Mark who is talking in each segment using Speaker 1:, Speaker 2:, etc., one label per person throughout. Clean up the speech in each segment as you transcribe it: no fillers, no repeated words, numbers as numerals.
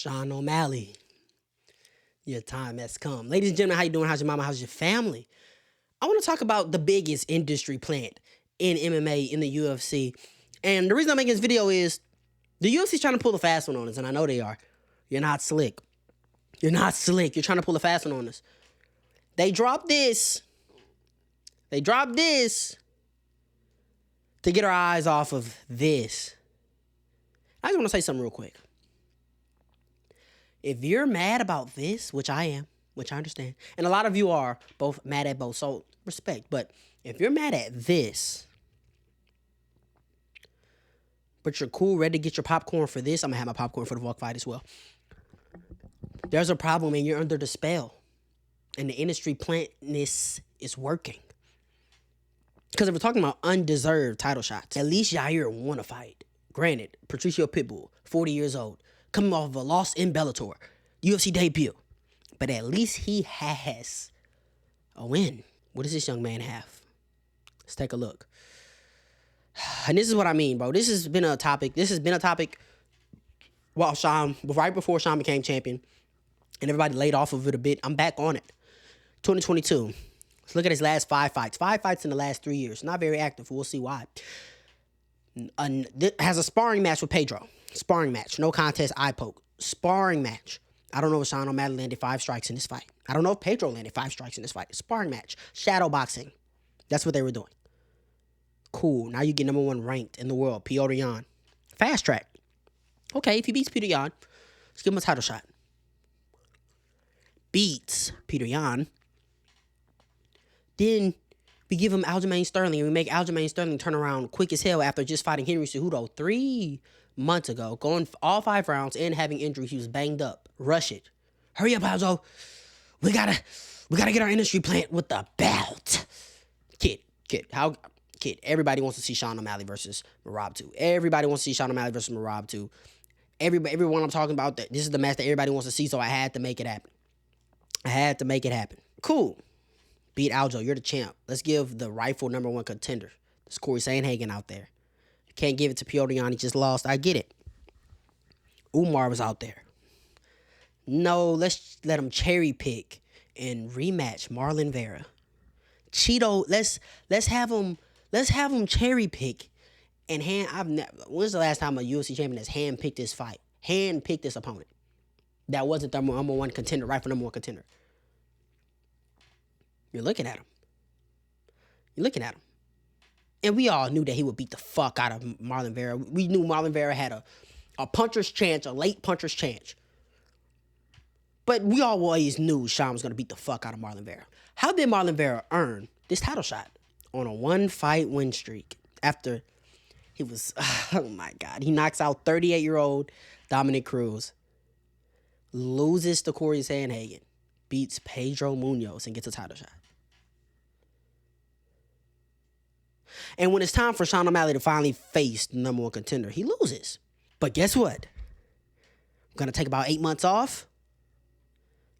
Speaker 1: Sean O'Malley, your time has come. Ladies and gentlemen, how you doing? How's your mama? How's your family? I want to talk about the biggest industry plant in MMA, in the UFC. And the reason I'm making this video is the UFC's trying to pull a fast one on us, and I know they are. You're not slick. You're not slick. You're trying to pull a fast one on us. They dropped this. They dropped this to get our eyes off of this. I just want to say something real quick. If you're mad about this, which I am, which I understand, and a lot of you are both mad at both, so respect. But if you're mad at this, but you're cool, ready to get your popcorn for this, I'm going to have my popcorn for the Volk fight as well. There's a problem and you're under the spell. And the industry plantness is working. Because if we're talking about undeserved title shots, at least Yair won a fight. Granted, Patricio Pitbull, 40 years old, coming off of a loss in Bellator, UFC debut. But at least he has a win. What does this young man have? Let's take a look. And this is what I mean, bro. This has been a topic. Well, Sean, right before Sean became champion, and everybody laid off of it a bit. I'm back on it. 2022. Let's look at his last 5 fights. 5 fights in the last 3 years. Not very active. We'll see why. Has a sparring match with Pedro. Sparring match. No contest, eye poke. Sparring match. I don't know if Sean O'Malley landed 5 strikes in this fight. I don't know if Pedro landed 5 strikes in this fight. Sparring match. Shadow boxing. That's what they were doing. Cool. Now you get number 1 ranked in the world. Petr Yan. Fast track. Okay, if he beats Petr Yan, let's give him a title shot. Beats Petr Yan. Then we give him Aljamain Sterling, and we make Aljamain Sterling turn around quick as hell after just fighting Henry Cejudo 3 months ago, going all 5 rounds and having injury. He was banged up. Rush it. Hurry up, Aljo. We gotta get our industry plant with the belt. Kid, everybody wants to see Sean O'Malley versus Merab 2. Everybody wants to see Sean O'Malley versus Merab 2. Everyone I'm talking about, this is the match that everybody wants to see, so I had to make it happen. Cool. Beat Aljo. You're the champ. Let's give the rightful number 1 contender. There's Corey Sandhagen out there. You can't give it to Petr Yan. He just lost. I get it. Umar was out there. No, let's let him cherry pick and rematch Marlon Vera. Cheeto, let's have him cherry pick and when's the last time a UFC champion has hand-picked this fight? Hand-picked this opponent. That wasn't the number 1 contender, right for number 1 contender. You're looking at him. And we all knew that he would beat the fuck out of Marlon Vera. We knew Marlon Vera had a puncher's chance, a late puncher's chance. But we always knew Sean was going to beat the fuck out of Marlon Vera. How did Marlon Vera earn this title shot? On a 1-fight win streak. After he was, oh my God. He knocks out 38-year-old Dominic Cruz. Loses to Corey Sandhagen. Beats Pedro Munoz and gets a title shot. And when it's time for Sean O'Malley to finally face the number 1 contender, he loses. But guess what? We're going to take about 8 months off.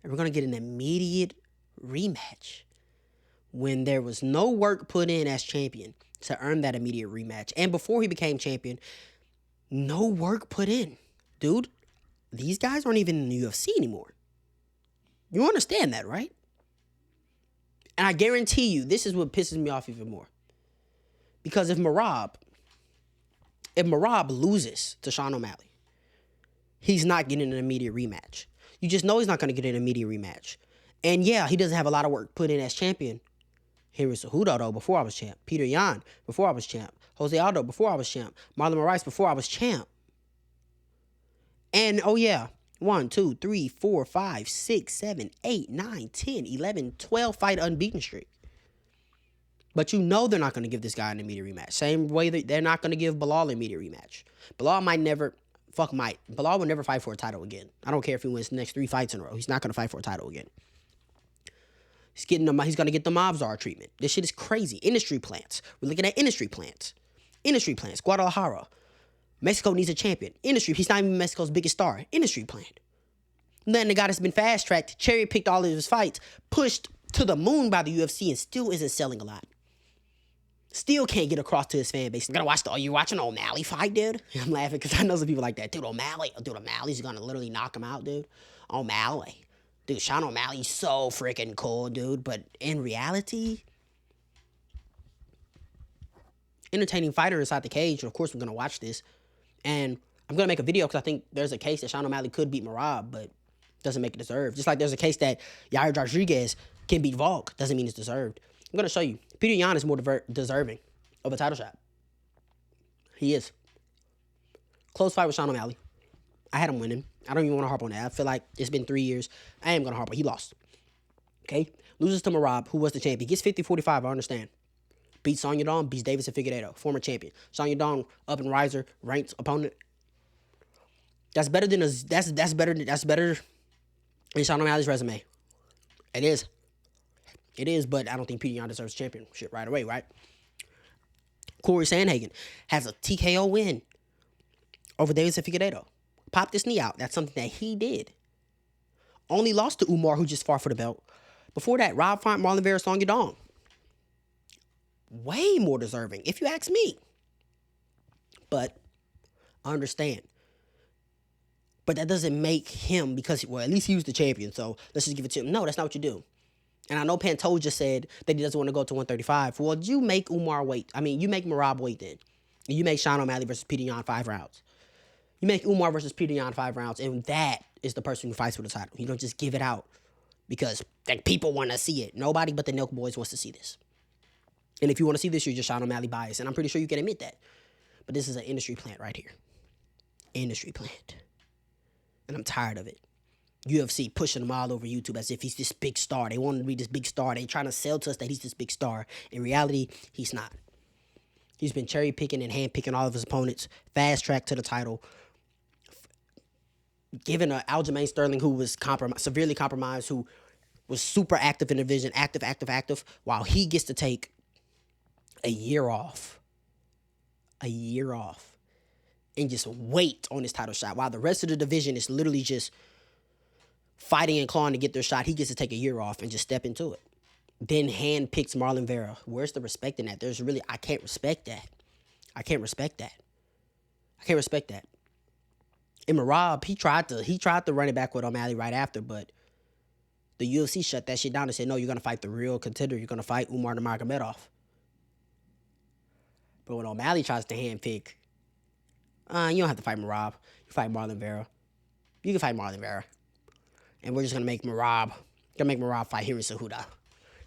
Speaker 1: And we're going to get an immediate rematch. When there was no work put in as champion to earn that immediate rematch. And before he became champion, no work put in. Dude, these guys aren't even in the UFC anymore. You understand that, right? And I guarantee you, this is what pisses me off even more. Because if Merab loses to Sean O'Malley, he's not getting an immediate rematch. You just know he's not going to get an immediate rematch. And yeah, he doesn't have a lot of work put in as champion. Henry Cejudo, though, before I was champ. Petr Yan, before I was champ. Jose Aldo, before I was champ. Marlon Moraes, before I was champ. And, oh yeah, 1, 2, 3, 4, 5, 6, 7, 8, 9, 10, 11, 12 fight unbeaten streak. But you know they're not going to give this guy an immediate rematch. Same way that they're not going to give Bilal an immediate rematch. Bilal Bilal will never fight for a title again. I don't care if he wins the next 3 fights in a row. He's not going to fight for a title again. He's going to get the Mobzar treatment. This shit is crazy. Industry plants. We're looking at industry plants. Guadalajara. Mexico needs a champion. Industry. He's not even Mexico's biggest star. Industry plant. Then the guy that's been fast-tracked, cherry-picked all of his fights, pushed to the moon by the UFC, and still isn't selling a lot. Still can't get across to his fan base. I'm gonna watch are you watching O'Malley fight, dude? I'm laughing because I know some people like that. Dude, O'Malley's gonna literally knock him out, dude. O'Malley. Dude, Sean O'Malley's so freaking cool, dude. But in reality, entertaining fighter inside the cage, and of course we're gonna watch this. And I'm gonna make a video because I think there's a case that Sean O'Malley could beat Merab, but doesn't make it deserved. Just like there's a case that Yair Rodriguez can beat Volk, doesn't mean it's deserved. I'm gonna show you. Peter Yan is more deserving of a title shot. He is. Close fight with Sean O'Malley. I had him winning. I don't even want to harp on that. I feel like it's been 3 years. I am gonna harp on. He lost. Okay, loses to Merab, who was the champion. Gets 50-45. I understand. Beats Son Yadong, beats Davis and Figueiredo, former champion. Son Yadong, up and riser, ranked opponent. That's better than that's better than Sean O'Malley's resume. It is. It is, but I don't think Peter Yan deserves championship right away, right? Corey Sandhagen has a TKO win over Davis and Figueiredo. Popped his knee out. That's something that he did. Only lost to Umar, who just fought for the belt. Before that, Rob Font, Marlon Vera, Son Yadong. Way more deserving, if you ask me. But I understand. But that doesn't make him, because, well, at least he was the champion, so let's just give it to him. No, that's not what you do. And I know Pantoja just said that he doesn't want to go to 135. Well, you make Umar wait. I mean, you make Merab wait then. And you make Sean O'Malley versus Peter Yan 5 rounds. You make Umar versus Peter Yan 5 rounds, and that is the person who fights for the title. You don't just give it out because like, people want to see it. Nobody but the Nelk Boys wants to see this. And if you want to see this, you're just Sean O'Malley bias. And I'm pretty sure you can admit that. But this is an industry plant right here. Industry plant. And I'm tired of it. UFC pushing him all over YouTube as if he's this big star. They want him to be this big star. They trying to sell to us that he's this big star. In reality, he's not. He's been cherry picking and hand picking all of his opponents. Fast track to the title. Given Aljamain Sterling, who was severely compromised, who was super active in the division, active, while he gets to take a year off. And just wait on his title shot. While the rest of the division is literally just fighting and clawing to get their shot, he gets to take a year off and just step into it. Then hand picks Marlon Vera. Where's the respect in that? I can't respect that. I can't respect that. And Merab, he tried to run it back with O'Malley right after, but the UFC shut that shit down and said, no, you're going to fight the real contender. You're going to fight Umar Nurmagomedov. But when O'Malley tries to hand pick, you don't have to fight Merab. You fight Marlon Vera. You can fight Marlon Vera. And we're just going to make Merab fight Hirin Cejudo.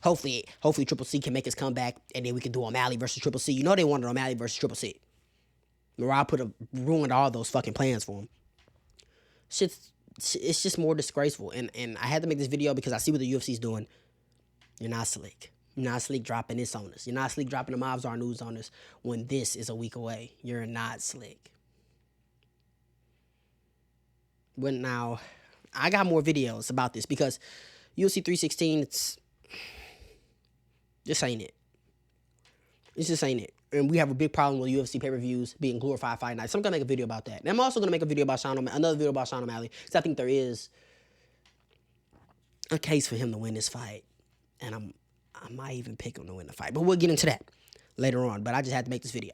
Speaker 1: Hopefully Triple C can make his comeback, and then we can do O'Malley versus Triple C. You know they wanted O'Malley versus Triple C. Merab ruined all those fucking plans for him. It's just more disgraceful. And I had to make this video because I see what the UFC's doing. You're not slick. You're not slick dropping this on us. You're not slick dropping the Mobs Are news on us when this is a week away. You're not slick. But now, I got more videos about this because UFC 316, this ain't it. This just ain't it. And we have a big problem with UFC pay-per-views being glorified fight nights. So I'm going to make a video about that. And I'm also going to make a video about another video about Sean O'Malley, because I think there is a case for him to win this fight. And I might even pick him to win the fight. But we'll get into that later on. But I just had to make this video.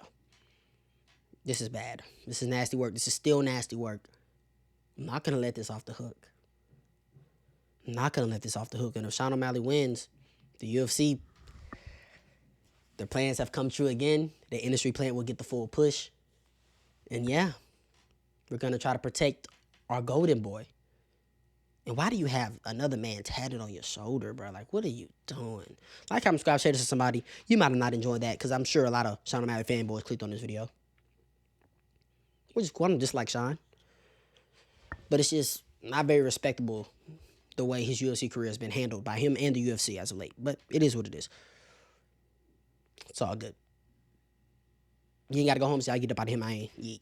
Speaker 1: This is bad. This is nasty work. This is still nasty work. I'm not going to let this off the hook. And if Sean O'Malley wins, the UFC, their plans have come true again. The industry plant will get the full push. And yeah, we're going to try to protect our golden boy. And why do you have another man tatted on your shoulder, bro? Like, what are you doing? Like, comment, subscribe, share this to somebody. You might have not enjoyed that because I'm sure a lot of Sean O'Malley fanboys clicked on this video. Which is cool. I don't dislike Sean. But it's just not very respectable the way his UFC career has been handled by him and the UFC as of late. But it is what it is. It's all good. You ain't got to go home and say, I get up out of here, man. Yeet.